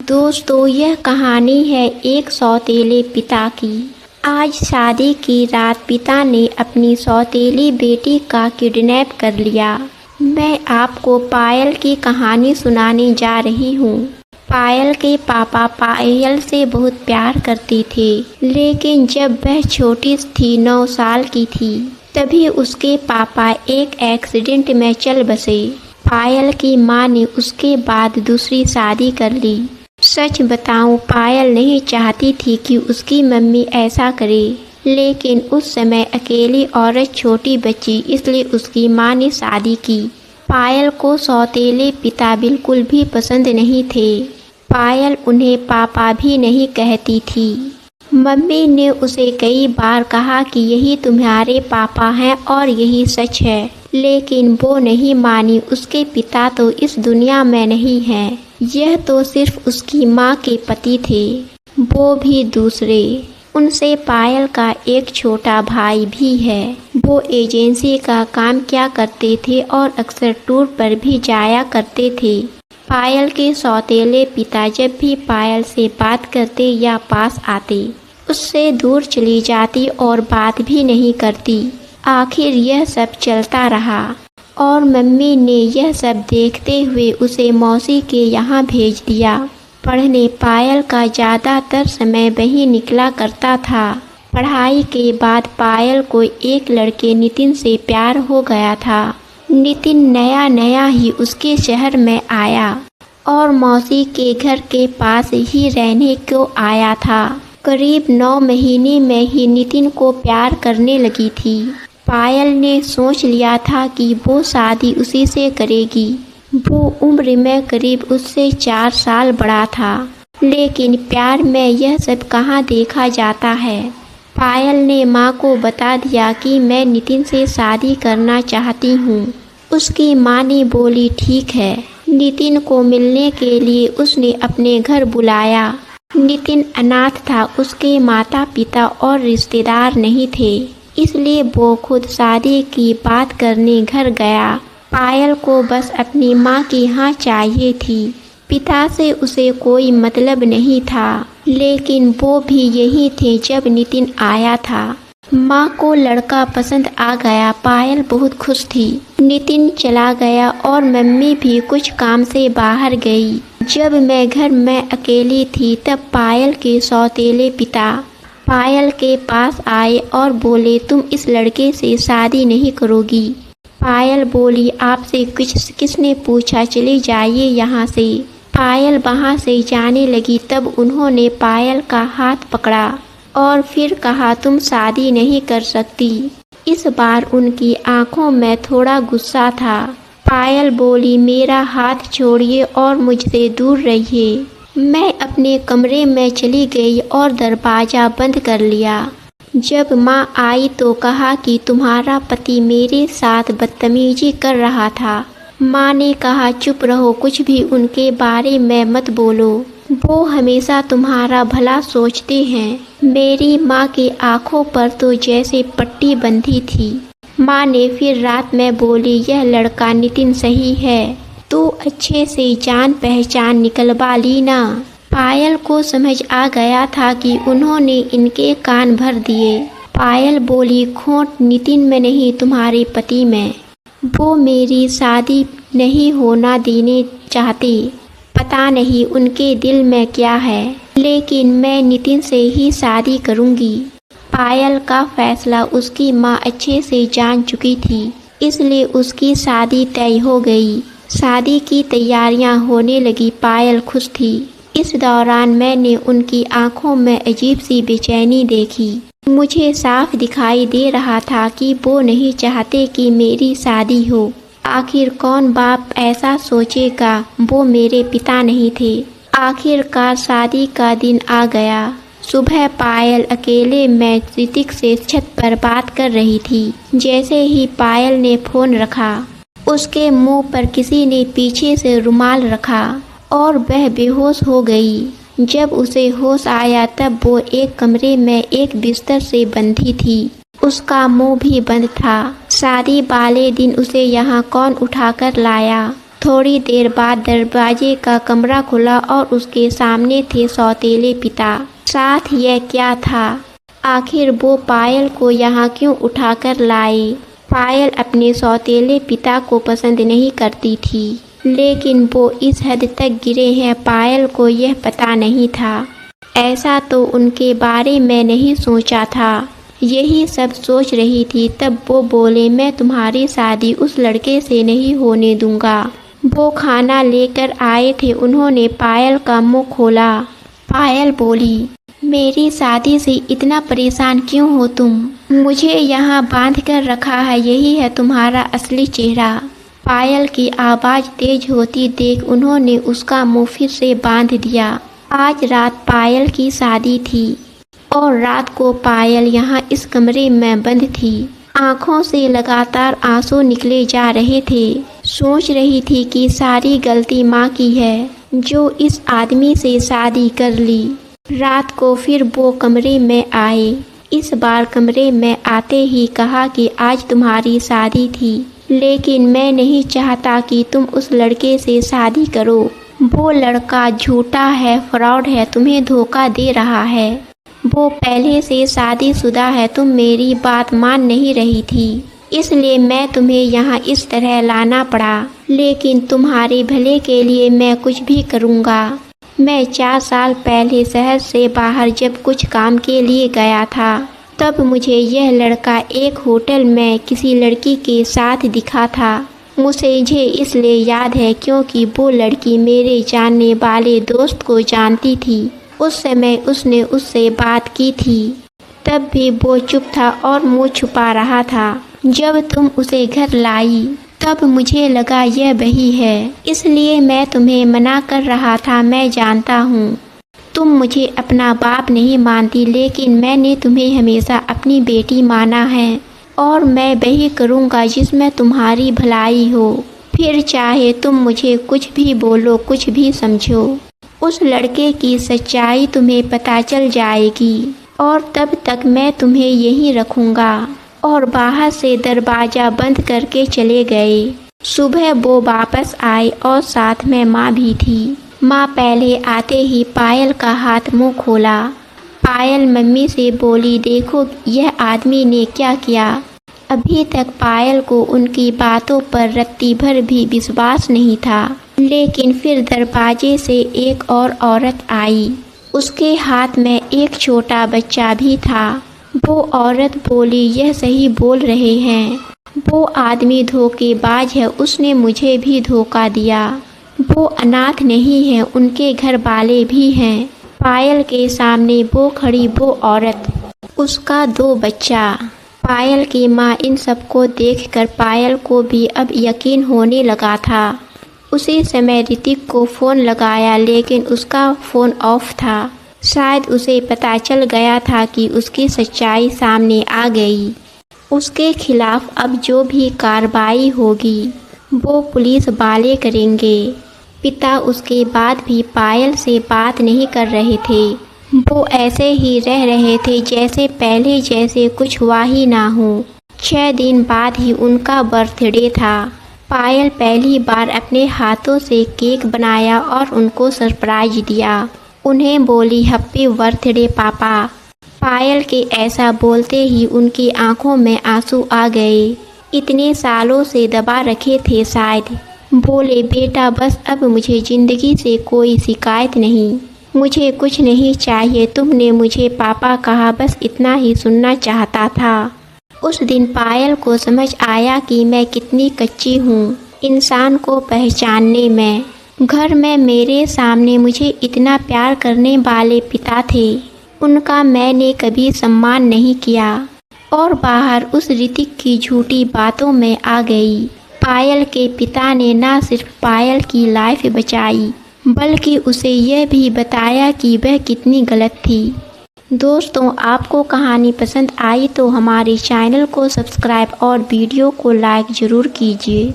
दोस्तों, यह कहानी है एक सौतेले पिता की। आज शादी की रात पिता ने अपनी सौतेली बेटी का किडनैप कर लिया। मैं आपको पायल की कहानी सुनाने जा रही हूँ। पायल के पापा पायल से बहुत प्यार करते थे, लेकिन जब वह छोटी थी, 9 साल की थी, तभी उसके पापा एक एक्सीडेंट में चल बसे। पायल की माँ ने उसके बाद दूसरी शादी कर ली। सच बताऊं, पायल नहीं चाहती थी कि उसकी मम्मी ऐसा करे, लेकिन उस समय अकेली औरत, छोटी बच्ची, इसलिए उसकी माँ ने शादी की। पायल को सौतेले पिता बिल्कुल भी पसंद नहीं थे। पायल उन्हें पापा भी नहीं कहती थी। मम्मी ने उसे कई बार कहा कि यही तुम्हारे पापा हैं और यही सच है, लेकिन वो नहीं मानी। उसके पिता तो इस दुनिया में नहीं हैं। यह तो सिर्फ उसकी माँ के पति थे, वो भी दूसरे। उनसे पायल का एक छोटा भाई भी है। वो एजेंसी का काम किया करते थे और अक्सर टूर पर भी जाया करते थे। पायल के सौतेले पिता जब भी पायल से बात करते या पास आते, उससे दूर चली जाती और बात भी नहीं करती। आखिर यह सब चलता रहा और मम्मी ने यह सब देखते हुए उसे मौसी के यहाँ भेज दिया पढ़ने। पायल का ज़्यादातर समय वहीं निकला करता था। पढ़ाई के बाद पायल को एक लड़के नितिन से प्यार हो गया था। नितिन नया नया ही उसके शहर में आया और मौसी के घर के पास ही रहने को आया था। करीब 9 महीने में ही नितिन को प्यार करने लगी थी। पायल ने सोच लिया था कि वो शादी उसी से करेगी। वो उम्र में करीब उससे 4 साल बड़ा था, लेकिन प्यार में यह सब कहाँ देखा जाता है। पायल ने माँ को बता दिया कि मैं नितिन से शादी करना चाहती हूँ। उसकी माँ ने बोली ठीक है। नितिन को मिलने के लिए उसने अपने घर बुलाया। नितिन अनाथ था, उसके माता पिता और रिश्तेदार नहीं थे, इसलिए वो खुद शादी की बात करने घर गया। पायल को बस अपनी माँ की हाँ चाहिए थी। पिता से उसे कोई मतलब नहीं था, लेकिन वो भी यही थे जब नितिन आया था। माँ को लड़का पसंद आ गया। पायल बहुत खुश थी। नितिन चला गया और मम्मी भी कुछ काम से बाहर गई। जब मैं घर में अकेली थी, तब पायल के सौतेले पिता पायल के पास आए और बोले तुम इस लड़के से शादी नहीं करोगी। पायल बोली आपसे किसने पूछा, चली जाइए यहाँ से। पायल वहाँ से जाने लगी, तब उन्होंने पायल का हाथ पकड़ा और फिर कहा तुम शादी नहीं कर सकती। इस बार उनकी आंखों में थोड़ा गुस्सा था। पायल बोली मेरा हाथ छोड़िए और मुझसे दूर रहिए। मैं अपने कमरे में चली गई और दरवाज़ा बंद कर लिया। जब माँ आई तो कहा कि तुम्हारा पति मेरे साथ बदतमीजी कर रहा था। माँ ने कहा चुप रहो, कुछ भी उनके बारे में मत बोलो, वो हमेशा तुम्हारा भला सोचते हैं। मेरी माँ की आंखों पर तो जैसे पट्टी बंधी थी। माँ ने फिर रात में बोली यह लड़का नितिन सही है, तो अच्छे से जान पहचान निकलवा ली ना। पायल को समझ आ गया था कि उन्होंने इनके कान भर दिए। पायल बोली खोट नितिन में नहीं, तुम्हारे पति में। वो मेरी शादी नहीं होना देने चाहते। पता नहीं उनके दिल में क्या है, लेकिन मैं नितिन से ही शादी करूंगी। पायल का फैसला उसकी माँ अच्छे से जान चुकी थी, इसलिए उसकी शादी तय हो गई। शादी की तैयारियां होने लगी। पायल खुश थी। इस दौरान मैंने उनकी आंखों में अजीब सी बेचैनी देखी। मुझे साफ दिखाई दे रहा था कि वो नहीं चाहते कि मेरी शादी हो। आखिर कौन बाप ऐसा सोचेगा, वो मेरे पिता नहीं थे। आखिरकार शादी का दिन आ गया। सुबह पायल अकेले में ऋतिक से छत पर बात कर रही थी। जैसे ही पायल ने फोन रखा, उसके मुंह पर किसी ने पीछे से रुमाल रखा और वह बेहोश हो गई। जब उसे होश आया तब वो एक कमरे में एक बिस्तर से बंधी थी। उसका मुंह भी बंद था। शादी वाले दिन उसे यहाँ कौन उठाकर लाया? थोड़ी देर बाद दरवाजे का कमरा खुला और उसके सामने थे सौतेले पिता। साथ यह क्या था? आखिर वो पायल को यहाँ क्यों उठाकर लाए? पायल अपने सौतेले पिता को पसंद नहीं करती थी, लेकिन वो इस हद तक गिरे हैं पायल को यह पता नहीं था। ऐसा तो उनके बारे में नहीं सोचा था। यही सब सोच रही थी तब वो बोले, मैं तुम्हारी शादी उस लड़के से नहीं होने दूंगा। वो खाना लेकर आए थे, उन्होंने पायल का मुंह खोला। पायल बोली, मेरी शादी से इतना परेशान क्यों हो तुम? मुझे यहाँ बांध कर रखा है, यही है तुम्हारा असली चेहरा। पायल की आवाज़ तेज होती देख उन्होंने उसका मुंह फिर से बांध दिया। आज रात पायल की शादी थी और रात को पायल यहाँ इस कमरे में बंद थी। आँखों से लगातार आंसू निकले जा रहे थे। सोच रही थी कि सारी गलती माँ की है जो इस आदमी से शादी कर ली। रात को फिर वो कमरे में आए। इस बार कमरे में आते ही कहा कि आज तुम्हारी शादी थी, लेकिन मैं नहीं चाहता कि तुम उस लड़के से शादी करो। वो लड़का झूठा है, फ्रॉड है, तुम्हें धोखा दे रहा है। वो पहले से शादीशुदा है। तुम मेरी बात मान नहीं रही थी, इसलिए मैं तुम्हें यहाँ इस तरह लाना पड़ा, लेकिन तुम्हारे भले के लिए मैं कुछ भी करूँगा। मैं 4 साल पहले शहर से बाहर जब कुछ काम के लिए गया था, तब मुझे यह लड़का एक होटल में किसी लड़की के साथ दिखा था। मुझे इसलिए याद है क्योंकि वो लड़की मेरे जानने वाले दोस्त को जानती थी। उस समय उसने उससे बात की थी, तब भी वो चुप था और मुँह छुपा रहा था। जब तुम उसे घर लाई तब मुझे लगा यह वही है, इसलिए मैं तुम्हें मना कर रहा था। मैं जानता हूँ तुम मुझे अपना बाप नहीं मानती, लेकिन मैंने तुम्हें हमेशा अपनी बेटी माना है और मैं वही करूँगा जिसमें तुम्हारी भलाई हो। फिर चाहे तुम मुझे कुछ भी बोलो, कुछ भी समझो। उस लड़के की सच्चाई तुम्हें पता चल जाएगी और तब तक मैं तुम्हें यहीं रखूँगा। और बाहर से दरवाज़ा बंद करके चले गए। सुबह वो वापस आए और साथ में माँ भी थी। माँ पहले आते ही पायल का हाथ मुंह खोला। पायल मम्मी से बोली, देखो यह आदमी ने क्या किया। अभी तक पायल को उनकी बातों पर रत्ती भर भी विश्वास नहीं था, लेकिन फिर दरवाजे से एक और औरत आई। उसके हाथ में एक छोटा बच्चा भी था। वो औरत बोली, यह सही बोल रहे हैं, वो आदमी धोखेबाज है, उसने मुझे भी धोखा दिया। वो अनाथ नहीं है, उनके घर वाले भी हैं। पायल के सामने वो खड़ी वो औरत, उसका 2 बच्चा। पायल की माँ इन सबको देखकर पायल को भी अब यकीन होने लगा था। उसी समय ऋतिक को फ़ोन लगाया, लेकिन उसका फ़ोन ऑफ था। शायद उसे पता चल गया था कि उसकी सच्चाई सामने आ गई। उसके खिलाफ अब जो भी कार्रवाई होगी वो पुलिस वाले करेंगे। पिता उसके बाद भी पायल से बात नहीं कर रहे थे। वो ऐसे ही रह रहे थे जैसे पहले, जैसे कुछ हुआ ही ना हो। 6 दिन बाद ही उनका बर्थडे था। पायल पहली बार अपने हाथों से केक बनाया और उनको सरप्राइज दिया। उन्हें बोली, हैप्पी बर्थडे पापा। पायल के ऐसा बोलते ही उनकी आंखों में आंसू आ गए। इतने सालों से दबा रखे थे शायद। बोले, बेटा बस अब मुझे ज़िंदगी से कोई शिकायत नहीं, मुझे कुछ नहीं चाहिए। तुमने मुझे पापा कहा, बस इतना ही सुनना चाहता था। उस दिन पायल को समझ आया कि मैं कितनी कच्ची हूँ इंसान को पहचानने में। घर में मेरे सामने मुझे इतना प्यार करने वाले पिता थे, उनका मैंने कभी सम्मान नहीं किया और बाहर उस ऋतिक की झूठी बातों में आ गई। पायल के पिता ने ना सिर्फ पायल की लाइफ बचाई, बल्कि उसे यह भी बताया कि वह कितनी गलत थी। दोस्तों, आपको कहानी पसंद आई तो हमारे चैनल को सब्सक्राइब और वीडियो को लाइक ज़रूर कीजिए।